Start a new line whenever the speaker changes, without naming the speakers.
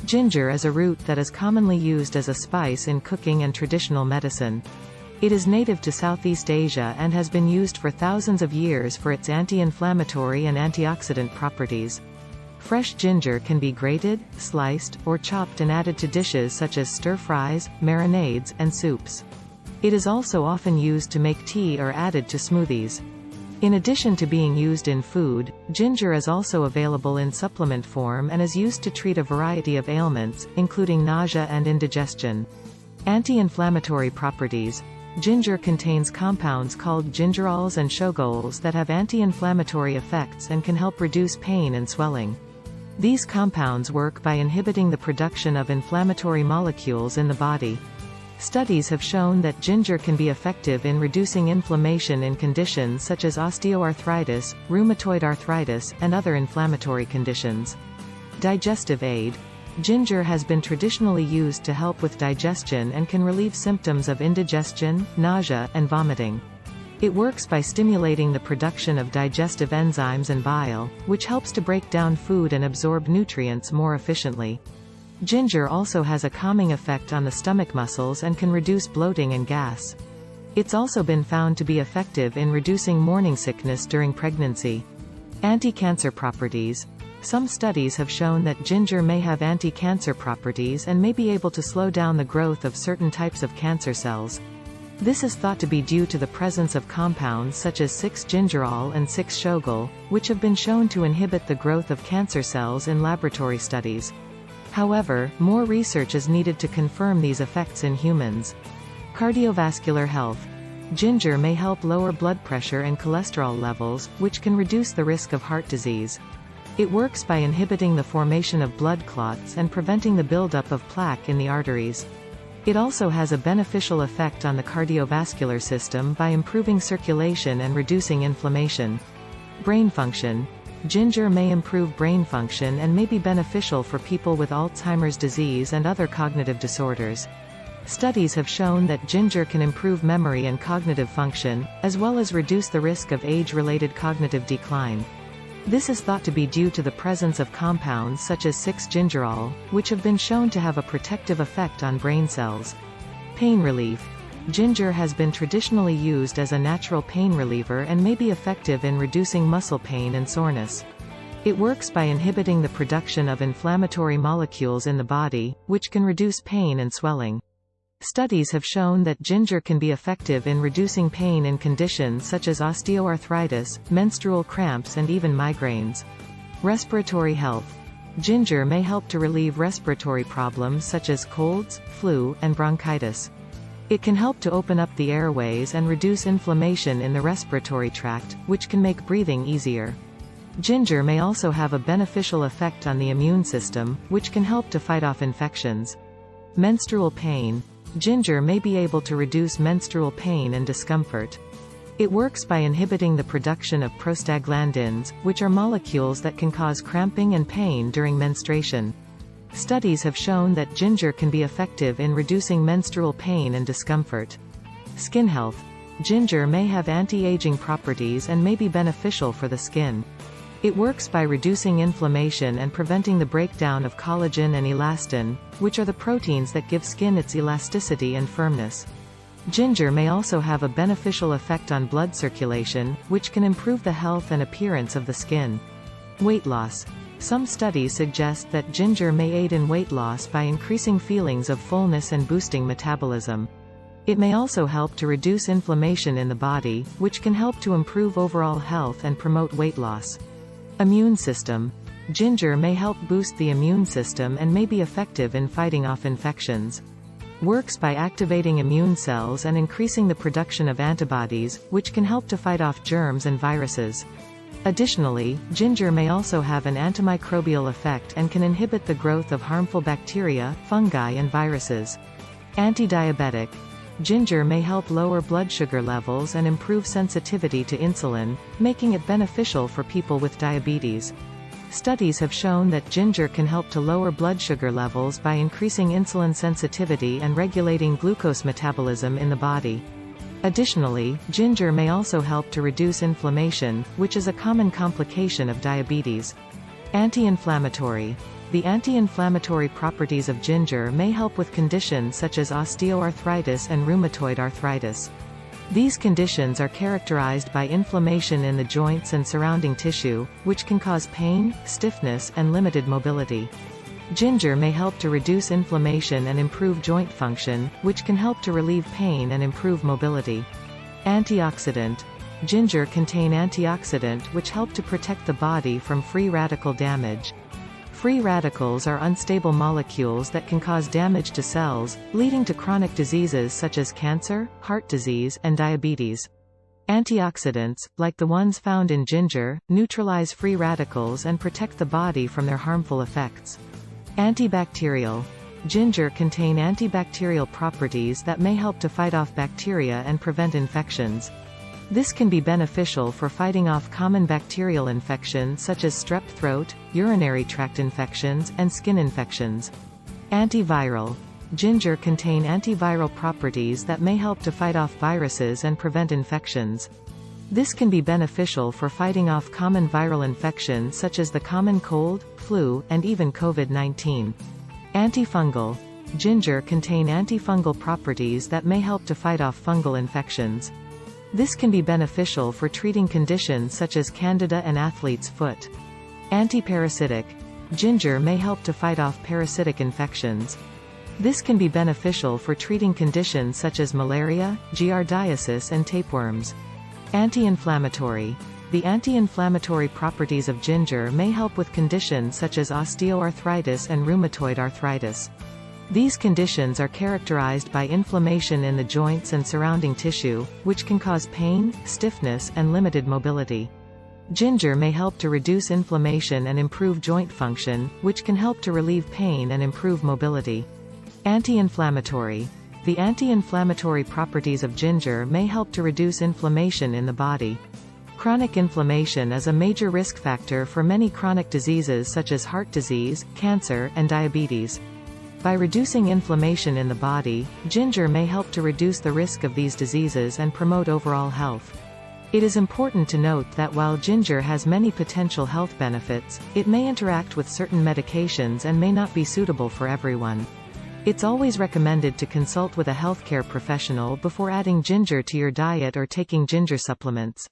Ginger is a root that is commonly used as a spice in cooking and traditional medicine. It is native to Southeast Asia and has been used for thousands of years for its anti-inflammatory and antioxidant properties. Fresh ginger can be grated, sliced, or chopped and added to dishes such as stir-fries, marinades, and soups. It is also often used to make tea or added to smoothies. In addition to being used in food, ginger is also available in supplement form and is used to treat a variety of ailments, including nausea and indigestion. Anti-inflammatory properties. Ginger contains compounds called gingerols and shogols that have anti-inflammatory effects and can help reduce pain and swelling. These compounds work by inhibiting the production of inflammatory molecules in the body. Studies have shown that ginger can be effective in reducing inflammation in conditions such as osteoarthritis, rheumatoid arthritis, and other inflammatory conditions. Digestive aid. Ginger has been traditionally used to help with digestion and can relieve symptoms of indigestion, nausea, and vomiting. It works by stimulating the production of digestive enzymes and bile, which helps to break down food and absorb nutrients more efficiently. Ginger also has a calming effect on the stomach muscles and can reduce bloating and gas. It's also been found to be effective in reducing morning sickness during pregnancy. Anti-cancer properties. Some studies have shown that ginger may have anti-cancer properties and may be able to slow down the growth of certain types of cancer cells. This is thought to be due to the presence of compounds such as 6-gingerol and 6-shogol, which have been shown to inhibit the growth of cancer cells in laboratory studies. However, more research is needed to confirm these effects in humans. Cardiovascular health. Ginger may help lower blood pressure and cholesterol levels, which can reduce the risk of heart disease. It works by inhibiting the formation of blood clots and preventing the buildup of plaque in the arteries. It also has a beneficial effect on the cardiovascular system by improving circulation and reducing inflammation. Brain function. Ginger may improve brain function and may be beneficial for people with Alzheimer's disease and other cognitive disorders. Studies have shown that ginger can improve memory and cognitive function, as well as reduce the risk of age-related cognitive decline. This is thought to be due to the presence of compounds such as 6-gingerol, which have been shown to have a protective effect on brain cells. Pain relief. Ginger has been traditionally used as a natural pain reliever and may be effective in reducing muscle pain and soreness. It works by inhibiting the production of inflammatory molecules in the body, which can reduce pain and swelling. Studies have shown that ginger can be effective in reducing pain in conditions such as osteoarthritis, menstrual cramps, and even migraines. Respiratory health. Ginger may help to relieve respiratory problems such as colds, flu, and bronchitis. It can help to open up the airways and reduce inflammation in the respiratory tract, which can make breathing easier. Ginger may also have a beneficial effect on the immune system, which can help to fight off infections. Menstrual pain. Ginger may be able to reduce menstrual pain and discomfort. It works by inhibiting the production of prostaglandins, which are molecules that can cause cramping and pain during menstruation. Studies have shown that ginger can be effective in reducing menstrual pain and discomfort. Skin health. Ginger may have anti-aging properties and may be beneficial for the skin. It works by reducing inflammation and preventing the breakdown of collagen and elastin, which are the proteins that give skin its elasticity and firmness. Ginger may also have a beneficial effect on blood circulation, which can improve the health and appearance of the skin. Weight loss. Some studies suggest that ginger may aid in weight loss by increasing feelings of fullness and boosting metabolism. It may also help to reduce inflammation in the body, which can help to improve overall health and promote weight loss. Immune system. Ginger may help boost the immune system and may be effective in fighting off infections. Works by activating immune cells and increasing the production of antibodies, which can help to fight off germs and viruses. Additionally, ginger may also have an antimicrobial effect and can inhibit the growth of harmful bacteria, fungi, and viruses. Anti-diabetic. Ginger may help lower blood sugar levels and improve sensitivity to insulin, making it beneficial for people with diabetes. Studies have shown that ginger can help to lower blood sugar levels by increasing insulin sensitivity and regulating glucose metabolism in the body. Additionally, ginger may also help to reduce inflammation, which is a common complication of diabetes. Anti-inflammatory. The anti-inflammatory properties of ginger may help with conditions such as osteoarthritis and rheumatoid arthritis. These conditions are characterized by inflammation in the joints and surrounding tissue, which can cause pain, stiffness, and limited mobility. Ginger may help to reduce inflammation and improve joint function, which can help to relieve pain and improve mobility. Antioxidant. Ginger contain antioxidant which help to protect the body from free radical damage. Free radicals are unstable molecules that can cause damage to cells, leading to chronic diseases such as cancer, heart disease, and diabetes. Antioxidants, like the ones found in ginger, neutralize free radicals and protect the body from their harmful effects. Antibacterial. Ginger contain antibacterial properties that may help to fight off bacteria and prevent infections. This can be beneficial for fighting off common bacterial infections such as strep throat, urinary tract infections, and skin infections. Antiviral. Ginger contain antiviral properties that may help to fight off viruses and prevent infections. This can be beneficial for fighting off common viral infections such as the common cold, flu, and even COVID-19. Antifungal. Ginger contain antifungal properties that may help to fight off fungal infections. This can be beneficial for treating conditions such as candida and athlete's foot. Antiparasitic. Ginger may help to fight off parasitic infections. This can be beneficial for treating conditions such as malaria, giardiasis, and tapeworms. Anti-inflammatory. The anti-inflammatory properties of ginger may help with conditions such as osteoarthritis and rheumatoid arthritis. These conditions are characterized by inflammation in the joints and surrounding tissue, which can cause pain, stiffness, and limited mobility. Ginger may help to reduce inflammation and improve joint function, which can help to relieve pain and improve mobility. Anti-inflammatory. The anti-inflammatory properties of ginger may help to reduce inflammation in the body. Chronic inflammation is a major risk factor for many chronic diseases such as heart disease, cancer, and diabetes. By reducing inflammation in the body, ginger may help to reduce the risk of these diseases and promote overall health. It is important to note that while ginger has many potential health benefits, it may interact with certain medications and may not be suitable for everyone. It's always recommended to consult with a healthcare professional before adding ginger to your diet or taking ginger supplements.